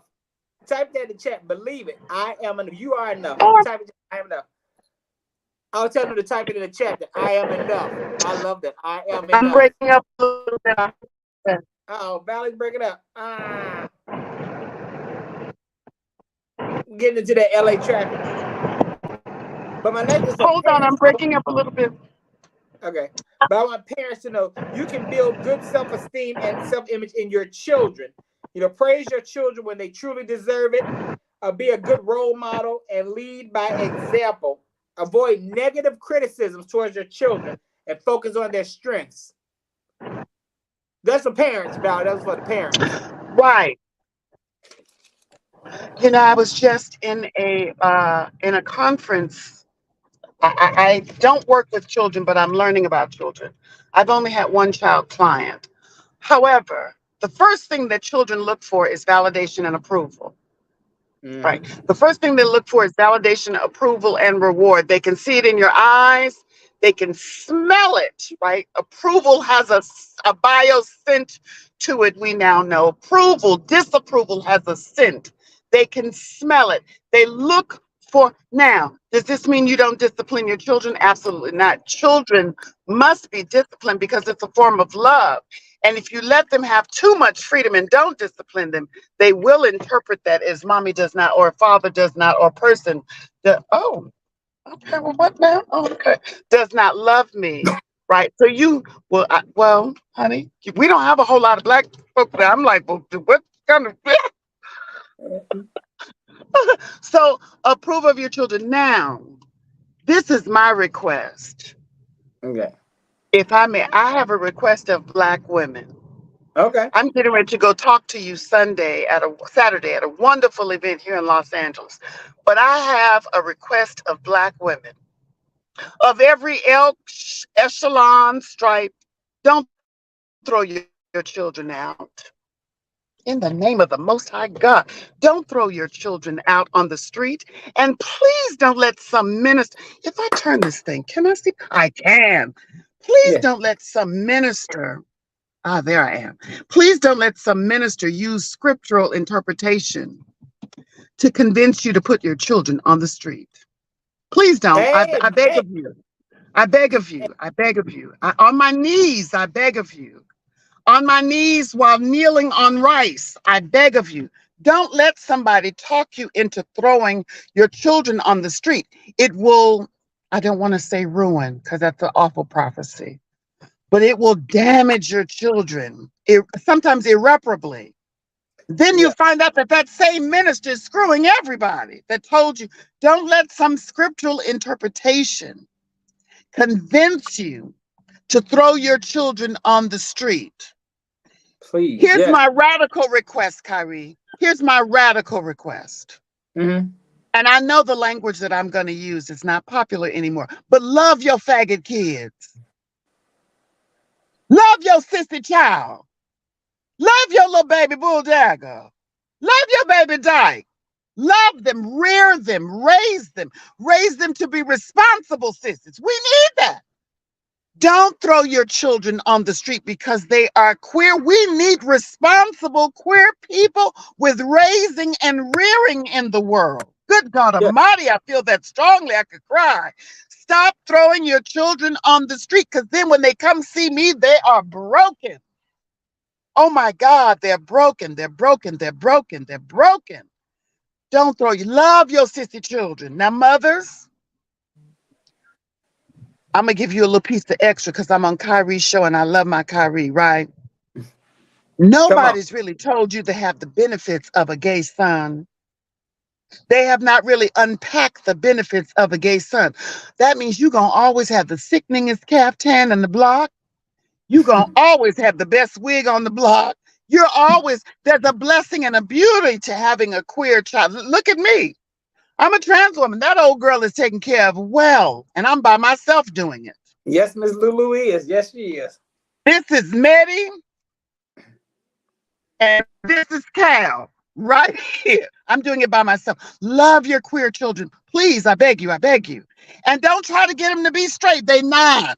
Type that in the chat. Believe it. I am enough. You are enough. Or Type it. I am enough. I'll tell them to type it in the chat that I am enough. I love that. I am I'm enough. breaking up a little bit. Oh, Valley's breaking up. Getting into that LA traffic. But my next is Hold on, I'm breaking up a little bit. Okay. But I want parents to know you can build good self-esteem and self-image in your children. Praise your children when they truly deserve it. Be a good role model and lead by example. Avoid negative criticisms towards your children and focus on their strengths. That's for parents, Val. That's for the parents. Right. I was just in a conference. I don't work with children, but I'm learning about children. I've only had one child client. However, the first thing that children look for is validation and approval. Right. The first thing they look for is validation, approval, and reward. They can see it in your eyes. They can smell it, right? Approval has a bio scent to it. We now know approval, disapproval has a scent. They can smell it. They look for. Now, does this mean you don't discipline your children? Absolutely not. Children must be disciplined because it's a form of love. And if you let them have too much freedom and don't discipline them, they will interpret that as mommy does not, or father does not, or person that, oh, okay, well, what now? Oh, okay, does not love me, right? So well, honey, we don't have a whole lot of black folks there. I'm like, well, what kind of, so approve of your children. Now, this is my request. Okay. If I may, I have a request of black women. Okay. I'm getting ready to go talk to you Saturday at a wonderful event here in Los Angeles. But I have a request of black women of every echelon, stripe. Don't throw your children out. In the name of the Most High God, don't throw your children out on the street. And please don't let some minister, if I turn this thing, can I see? I can. Please Yeah. don't let some minister. There I am. Please don't let some minister use scriptural interpretation to convince you to put your children on the street. Please don't. I beg of you. I beg of you. I beg of you. On my knees, I beg of you. On my knees while kneeling on rice, I beg of you. Don't let somebody talk you into throwing your children on the street. It will, I don't want to say ruin, because that's an awful prophecy, but it will damage your children, sometimes irreparably. Then you find out that same minister is screwing everybody that told you. Don't let some scriptural interpretation convince you to throw your children on the street. Please. Here's my radical request, Kire. Here's my radical request. Mm-hmm. And I know the language that I'm going to use is not popular anymore, but love your faggot kids. Love your sissy child. Love your little baby bull dagger. Love your baby dyke. Love them, rear them, raise them to be responsible sisters. We need that. Don't throw your children on the street because they are queer. We need responsible queer people with raising and rearing in the world. Good God Almighty, I feel that strongly. I could cry. Stop throwing your children on the street, because then when they come see me, they are broken. Oh my God, they're broken. They're broken. They're broken. They're broken. Don't throw you. Love your sissy children. Now, mothers, I'm going to give you a little piece of extra because I'm on Kire's show and I love my Kire, right? Nobody's really told you to have the benefits of a gay son. They have not really unpacked the benefits of a gay son. That means you're going to always have the sickeningest caftan in the block. You're going to always have the best wig on the block. There's a blessing and a beauty to having a queer child. Look at me. I'm a trans woman. That old girl is taken care of well, and I'm by myself doing it. Yes, Miss Lulu is. Yes, she is. This is Meddy, and this is Cal right here. I'm doing it by myself. Love your queer children. Please, I beg you, I beg you. And don't try to get them to be straight. They're not.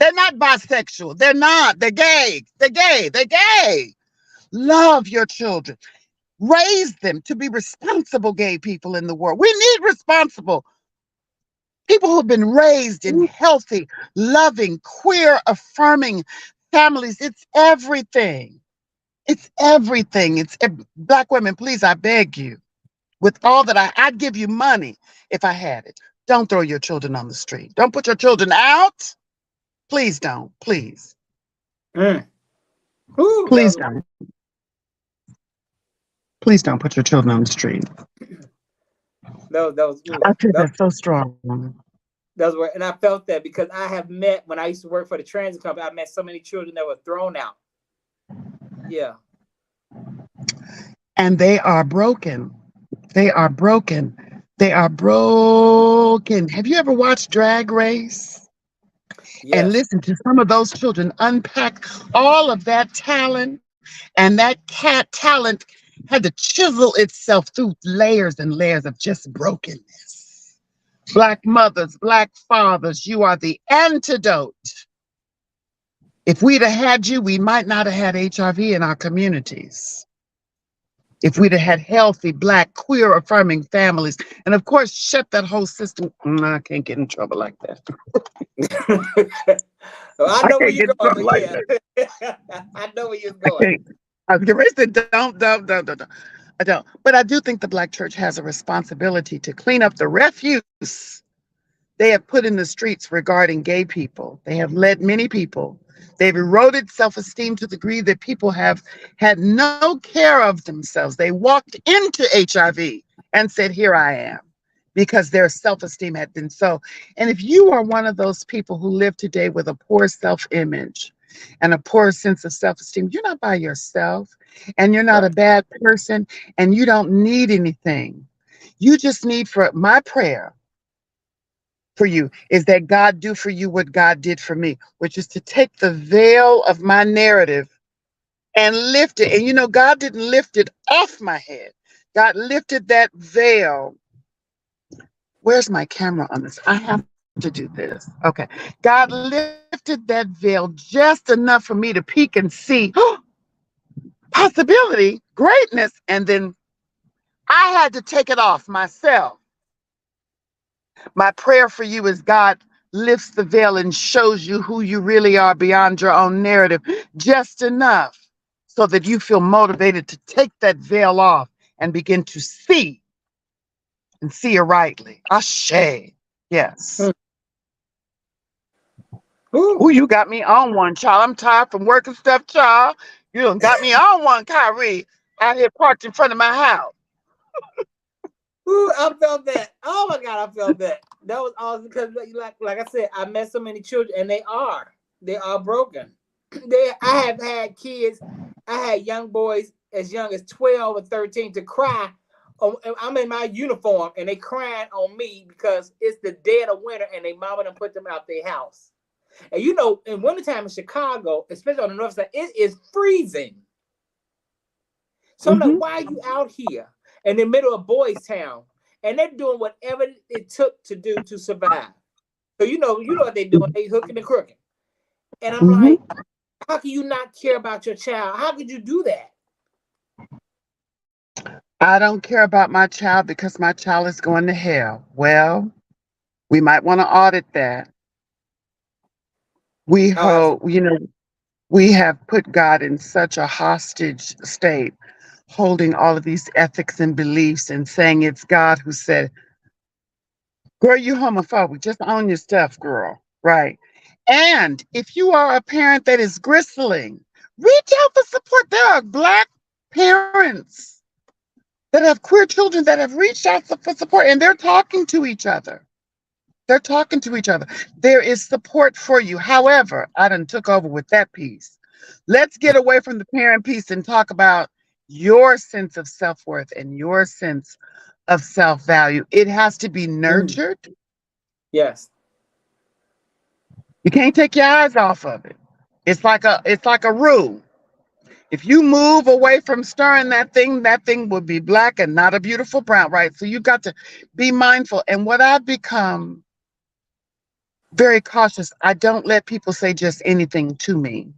They're not bisexual. They're not. They're gay. They're gay. They're gay. Love your children. Raise them to be responsible gay people in the world. We need responsible people who've been raised in healthy, loving, queer, affirming families. It's everything. It's everything. Black women, please, I beg you. With all that I'd give you money if I had it. Don't throw your children on the street. Don't put your children out. Please don't. Please. Please don't. Please don't put your children on the street. I feel that's so strong. That's where, and I felt that because I have met, when I used to work for the transit company, I met so many children that were thrown out. Yeah. And they are broken. They are broken. They are broken. Have you ever watched Drag Race? Yes. And listen to some of those children unpack all of that talent, and that talent had to chisel itself through layers and layers of just brokenness. Black mothers, Black fathers, you are the antidote. If we'd have had you, we might not have had HIV in our communities. If we'd have had healthy, Black, queer, affirming families. And of course, shut that whole system. I can't get in trouble like that. I know where you're going. Like I know where you're going. I don't. I don't. But I do think the Black church has a responsibility to clean up the refuse they have put in the streets regarding gay people. They have led many people. They've eroded self-esteem to the degree that people have had no care of themselves. They walked into HIV and said, here I am, because their self-esteem had been so. And if you are one of those people who live today with a poor self-image and a poor sense of self-esteem, you're not by yourself, and you're not a bad person, and you don't need anything. You just need, for my prayer for you is that God do for you what God did for me, which is to take the veil of my narrative and lift it. And you know, God didn't lift it off my head. God lifted that veil. Where's my camera on this? I have to do this. Okay. God lifted that veil just enough for me to peek and see possibility, greatness. And then I had to take it off myself. My prayer for you is God lifts the veil and shows you who you really are beyond your own narrative, just enough so that you feel motivated to take that veil off and begin to see and see it rightly. Ashe. Yes. Ooh, you got me on one, child. I'm tired from working stuff, child. You done got me on one, Kire, out here parked in front of my house. Ooh, I felt that. Oh my God, I felt that. That was awesome because, like I said, I met so many children, and they are broken. I have had kids. I had young boys as young as 12 or 13 to cry. I'm in my uniform, and they crying on me because it's the dead of winter, and they mama done put them out their house. And you know, in wintertime in Chicago, especially on the north side, it is freezing. So I'm like, why are you out here in the middle of Boys Town? And they're doing whatever it took to do to survive. So you know what they're doing. They hooking and crooking. And I'm like, how can you not care about your child? How could you do that? I don't care about my child because my child is going to hell. Well, we might want to audit that. We hope, we have put God in such a hostage state, holding all of these ethics and beliefs and saying it's God who said, girl, you homophobic, just own your stuff, girl, right? And if you are a parent that is gristling, reach out for support. There are Black parents that have queer children that have reached out for support, and they're talking to each other. They're talking to each other. There is support for you. However, I done took over with that piece. Let's get away from the parent piece and talk about your sense of self-worth and your sense of self-value. It has to be nurtured. Yes. You can't take your eyes off of it. It's like a rule. If you move away from stirring that thing will be black and not a beautiful brown, right? So you've got to be mindful. And what I've become very cautious. I don't let people say just anything to me,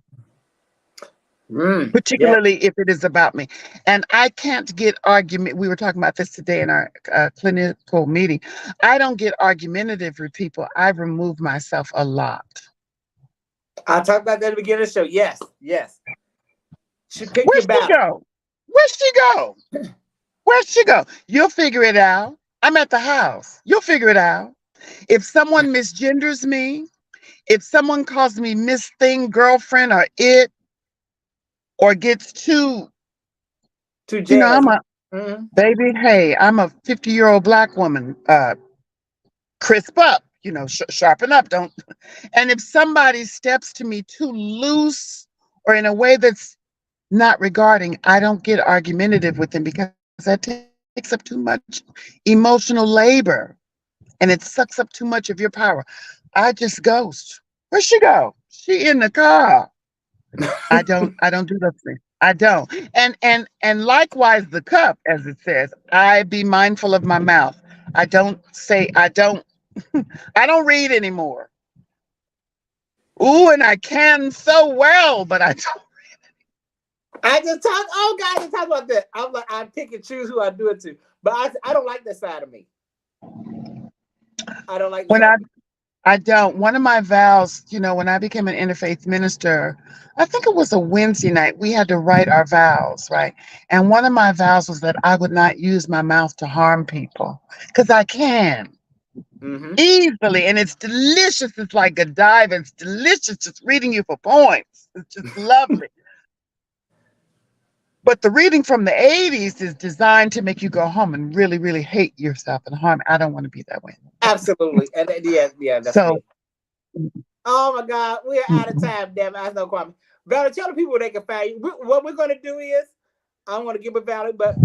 Yeah. particularly if it is about me. And I can't get argument. We were talking about this today in our clinical meeting. I don't get argumentative with people. I remove myself a lot. I talked about that at the beginning of the show. Yes, yes. Pick Where'd your she battle. go? Where'd she go? Where'd she go? You'll figure it out. I'm at the house. You'll figure it out. If someone misgenders me, if someone calls me Miss Thing, girlfriend, or it, or gets too I'm jazzy. a baby. Hey, I'm a 50-year-old Black woman. Crisp up, sharpen up. Don't. And if somebody steps to me too loose or in a way that's not regarding, I don't get argumentative with them because that takes up too much emotional labor and it sucks up too much of your power. I just ghost. Where'd she go? She in the car. I don't do those things. I don't. And likewise the cup, as it says, I be mindful of my mouth. I don't I don't read anymore. Ooh, and I can so well, but I don't. I just talk. Oh God, I just talk about that. I'm like, I pick and choose who I do it to, but I don't like that side of me. I don't like. I don't. One of my vows, when I became an interfaith minister, I think it was a Wednesday night, we had to write our vows, right? And one of my vows was that I would not use my mouth to harm people because I can easily. And it's delicious. It's like a dive. It's delicious just reading you for points. It's just lovely. But the reading from the 80s is designed to make you go home and really, really hate yourself and harm. I don't want to be that way. Absolutely. And yeah, that's so. Me. Oh my God, we are out of time. Damn, I know Kwame. Valerie, tell the people where they can find you. What we're gonna do is, I want to give it Valerie, but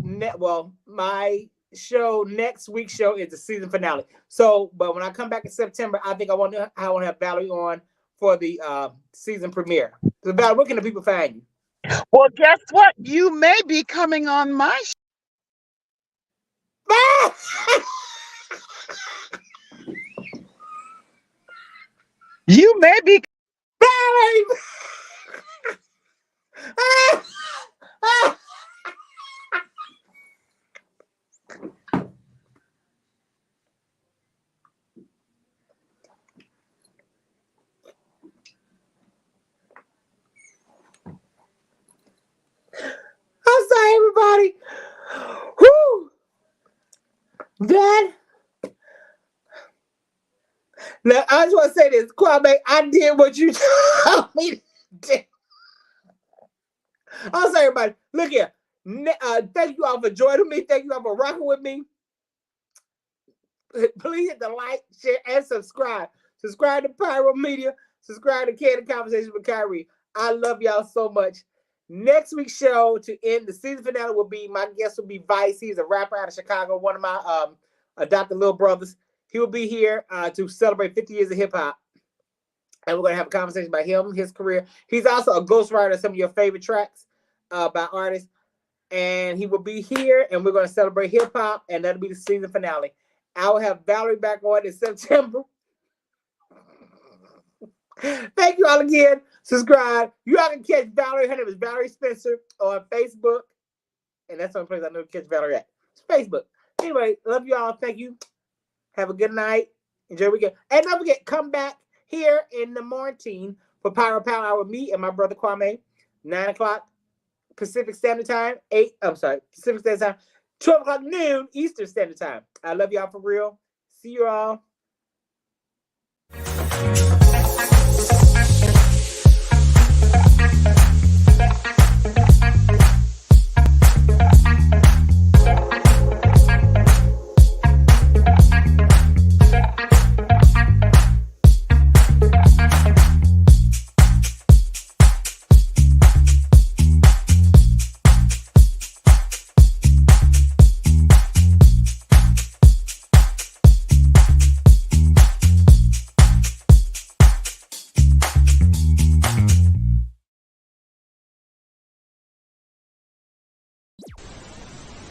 my show next week's show is the season finale. So, but when I come back in September, I think I want to have Valerie on for the season premiere. So, Valerie, where can the people find you? Well, guess what? You may be coming on my show. You may be. Valerie! I'm sorry, everybody. Whoo! Dad. Now, I just want to say this. Kwame, I did what you told me to do. I'm sorry, everybody. Look here. Thank you all for joining me. Thank you all for rocking with me. Please hit the like, share, and subscribe. Subscribe to Pyro Media. Subscribe to Kandid Konversations with Kire. I love y'all so much. Next week's show to end the season finale will be, my guest will be Vice. He's a rapper out of Chicago, one of my adopted little brothers. He will be here to celebrate 50 years of hip hop. And we're going to have a conversation about him, his career. He's also a ghostwriter of some of your favorite tracks by artists. And he will be here, and we're going to celebrate hip hop, and that'll be the season finale. I will have Valerie back on in September. Thank you all again. Subscribe. You all can catch Valerie. Her name is Valerie Spencer on Facebook. And that's the only place I know to catch Valerie at. It's Facebook. Anyway, love you all. Thank you. Have a good night. Enjoy the weekend. And don't forget, come back here in the morning for Pyro Power Hour with me and my brother Kwame. 9 o'clock Pacific Standard Time. Pacific Standard Time. 12 o'clock noon Eastern Standard Time. I love y'all for real. See you all.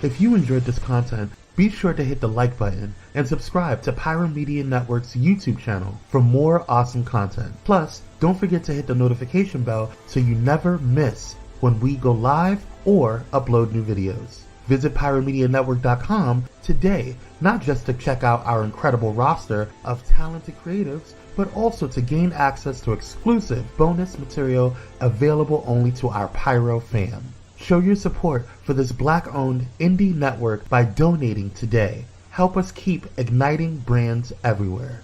If you enjoyed this content, Be sure to hit the like button and subscribe to Pyro Media Network's YouTube channel for more awesome content. Plus, don't forget to hit the notification bell so you never miss when we go live or upload new videos. Visit pyromedianetwork.com today, not just to check out our incredible roster of talented creatives, but also to gain access to exclusive bonus material available only to our Pyro fam. Show your support for this Black-owned indie network by donating today. Help us keep igniting brands everywhere.